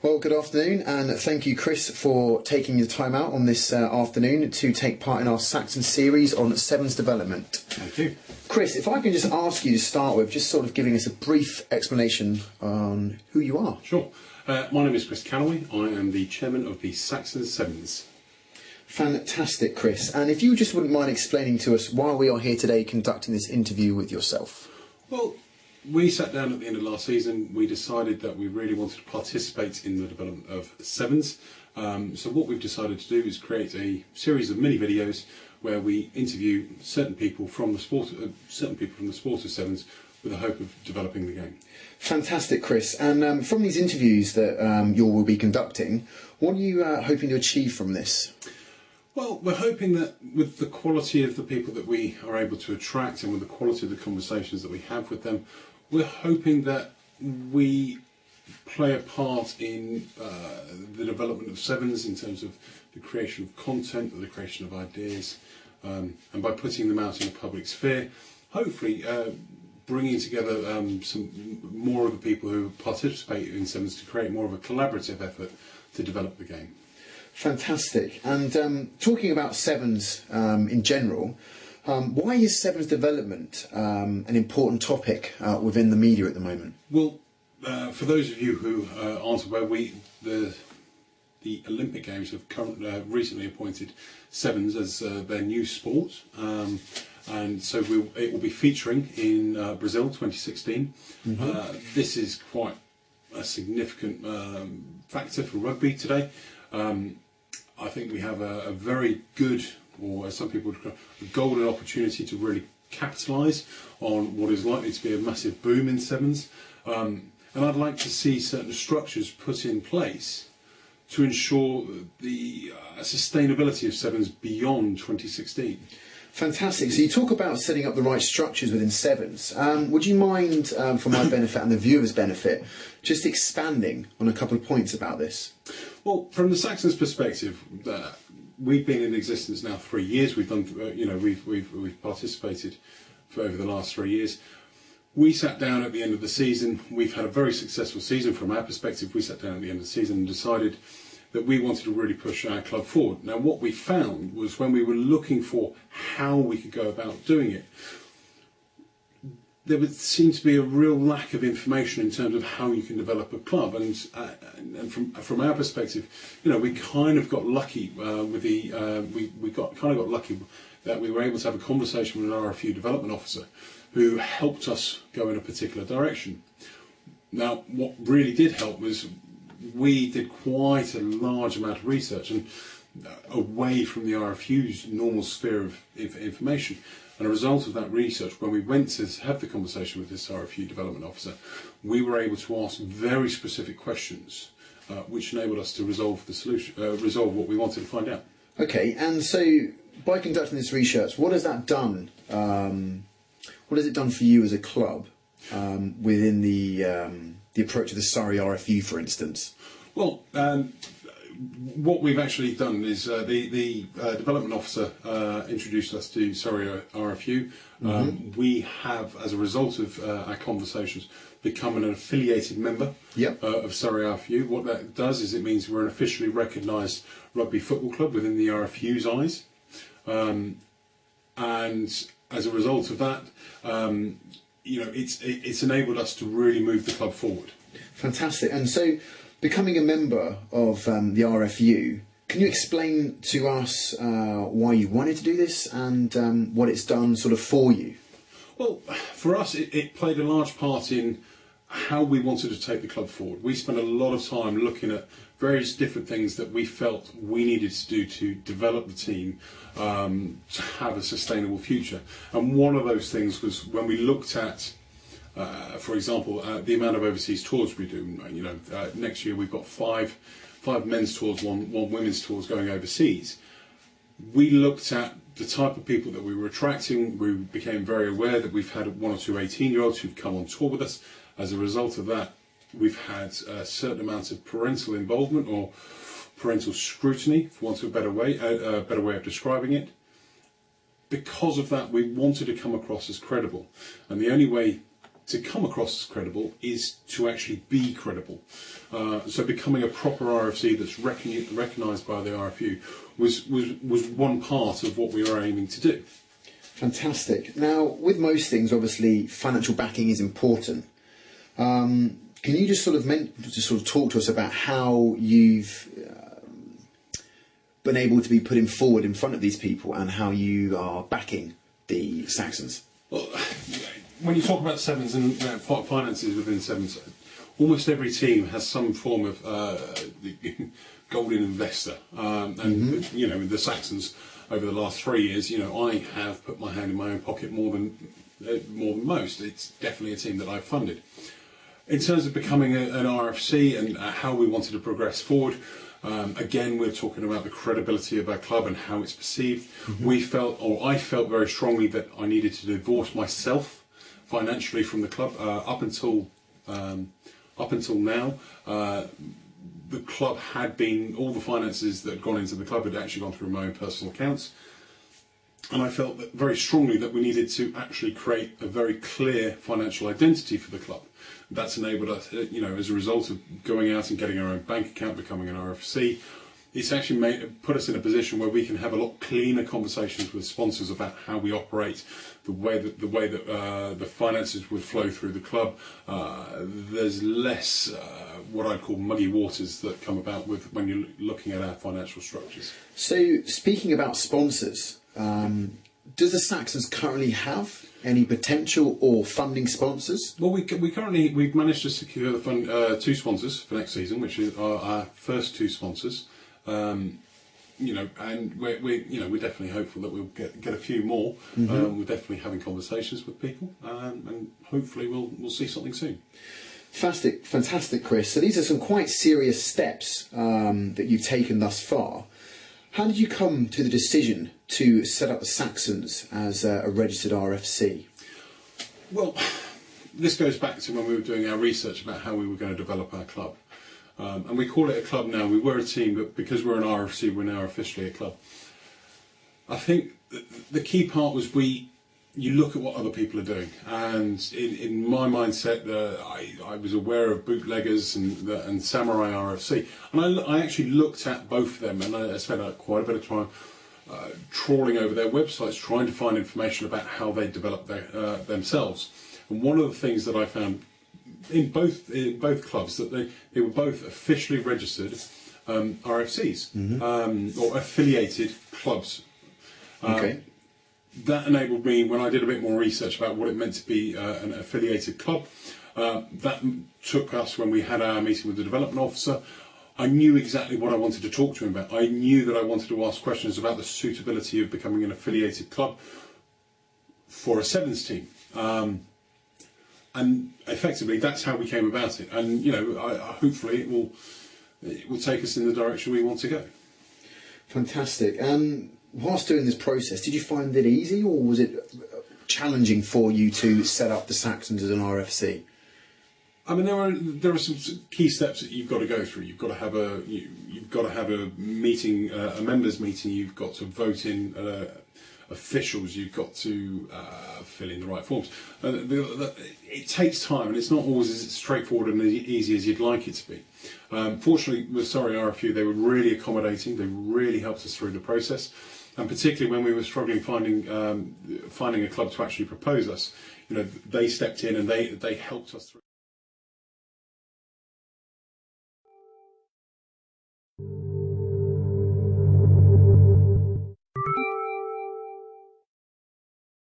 Well, good afternoon, and thank you, Chris, for taking your time out on this afternoon to take part in our Saxons series on Sevens development. Thank you. Chris, if I can just ask you to start with just sort of giving us a brief explanation on who you are. Sure. My name is Chris Calloway. I am the chairman of the Saxons Sevens. Fantastic, Chris. And if you just wouldn't mind explaining to us why we are here today conducting this interview with yourself. Well, we sat down at the end of last season. We decided that we really wanted to participate in the development of Sevens. So what we've decided to do is create a series of mini videos where we interview certain people from the sport of Sevens with the hope of developing the game. Fantastic, Chris. And from these interviews that you will be conducting, what are you hoping to achieve from this? Well, we're hoping that with the quality of the people that we are able to attract and with the quality of the conversations that we have with them, we're hoping that we play a part in the development of Sevens in terms of the creation of content, the creation of ideas, and by putting them out in the public sphere, hopefully bringing together some more of the people who participate in Sevens to create more of a collaborative effort to develop the game. Fantastic. And talking about Sevens in general, why is Sevens development an important topic within the media at the moment? Well, for those of you who aren't aware, the Olympic Games have recently appointed Sevens as their new sport, and so it will be featuring in Brazil 2016. This is quite a significant factor for rugby today. I think we have a very good, or as some people would call it, a golden opportunity to really capitalise on what is likely to be a massive boom in Sevens. And I'd like to see certain structures put in place to ensure the sustainability of Sevens beyond 2016. Fantastic. So you talk about setting up the right structures within Sevens. Would you mind, for my benefit and the viewers' benefit, just expanding on a couple of points about this? Well, from the Saxons' perspective, we've been in existence now 3 years. We've done, we've participated for over the last 3 years. We sat down at the end of the season. We've had a very successful season from our perspective. We sat down at the end of the season and decided that we wanted to really push our club forward. Now, what we found was when we were looking for how we could go about doing it, there would seem to be a real lack of information in terms of how you can develop a club, and from our perspective, we kind of got lucky with the we got lucky that we were able to have a conversation with an RFU development officer who helped us go in a particular direction. Now, what really did help was we did quite a large amount of research and away from the RFU's normal sphere of information. And a result of that research, when we went to have the conversation with this RFU development officer, we were able to ask very specific questions, which enabled us to resolve what we wanted to find out. Okay, and so by conducting this research, what has that done? What has it done for you as a club within the approach of the Surrey RFU, for instance? Well, what we've actually done is the development officer introduced us to Surrey RFU. We have, as a result of our conversations, become an affiliated member of Surrey RFU. What that does is it means we're an officially recognised rugby football club within the RFU's eyes. And as a result of that, it's enabled us to really move the club forward. Fantastic. And so, becoming a member of the RFU, can you explain to us why you wanted to do this and what it's done sort of for you? Well, for us, it played a large part in how we wanted to take the club forward. We spent a lot of time looking at various different things that we felt we needed to do to develop the team to have a sustainable future. And one of those things was when we looked at, for example, the amount of overseas tours we do. Next year we've got five men's tours, one women's tours going overseas. We looked at the type of people that we were attracting. We became very aware that we've had 1 or 2 18-year-olds who've come on tour with us. As a result of that, we've had a certain amount of parental involvement or parental scrutiny, for want of a better way of describing it. Because of that, we wanted to come across as credible, and the only way to come across as credible is to actually be credible. So becoming a proper RFC that's recognised by the RFU was one part of what we were aiming to do. Fantastic. Now, with most things, obviously, financial backing is important. Can you just sort of talk to us about how you've been able to be putting forward in front of these people and how you are backing the Saxons? Well, when you talk about Sevens and finances within Sevens, almost every team has some form of golden investor, and you know, the Saxons over the last 3 years, you know, I have put my hand in my own pocket more than most. It's definitely a team that I've funded. In terms of becoming an RFC and how we wanted to progress forward, again, we're talking about the credibility of our club and how it's perceived. We felt, or I felt very strongly, that I needed to divorce myself financially from the club. Up until now, the club had been, all the finances that had gone into the club had actually gone through my own personal accounts. And I felt that very strongly that we needed to actually create a very clear financial identity for the club. That's enabled us, you know, as a result of going out and getting our own bank account, becoming an RFC, it's actually put us in a position where we can have a lot cleaner conversations with sponsors about how we operate, the way that the finances would flow through the club. There's less what I'd call muddy waters that come about when you're looking at our financial structures. So, speaking about sponsors, does the Saxons currently have any potential or funding sponsors? Well, we've managed to secure the fund, 2 sponsors for next season, which are our first 2 sponsors. You know, and we're definitely hopeful that we'll get a few more. We're definitely having conversations with people, and hopefully we'll see something soon. Fantastic, Chris. So these are some quite serious steps that you've taken thus far. How did you come to the decision to set up the Saxons as a registered RFC? Well, this goes back to when we were doing our research about how we were going to develop our club. And we call it a club now. We were a team, but because we're an RFC, we're now officially a club. I think the key part was you look at what other people are doing, and in my mindset, I was aware of bootleggers and Samurai RFC, and I actually looked at both of them, and I spent quite a bit of time trawling over their websites, trying to find information about how they developed themselves. And one of the things that I found in both clubs, that they were both officially registered RFCs, or affiliated clubs. Okay. That enabled me, when I did a bit more research about what it meant to be an affiliated club, that took us, when we had our meeting with the development officer, I knew exactly what I wanted to talk to him about. I knew that I wanted to ask questions about the suitability of becoming an affiliated club for a Sevens team. And effectively, that's how we came about it. And, you know, hopefully it will take us in the direction we want to go. Fantastic. Whilst doing this process, did you find it easy, or was it challenging for you to set up the Saxons as an RFC? I mean, there are some key steps that you've got to go through. You've got to have a meeting, a members' meeting. You've got to vote in officials. You've got to fill in the right forms. It takes time, and it's not always as straightforward and as easy as you'd like it to be. Fortunately, with Surrey RFU, they were really accommodating. They really helped us through the process, and particularly when we were struggling finding a club to actually propose us, you know, they stepped in and they helped us through.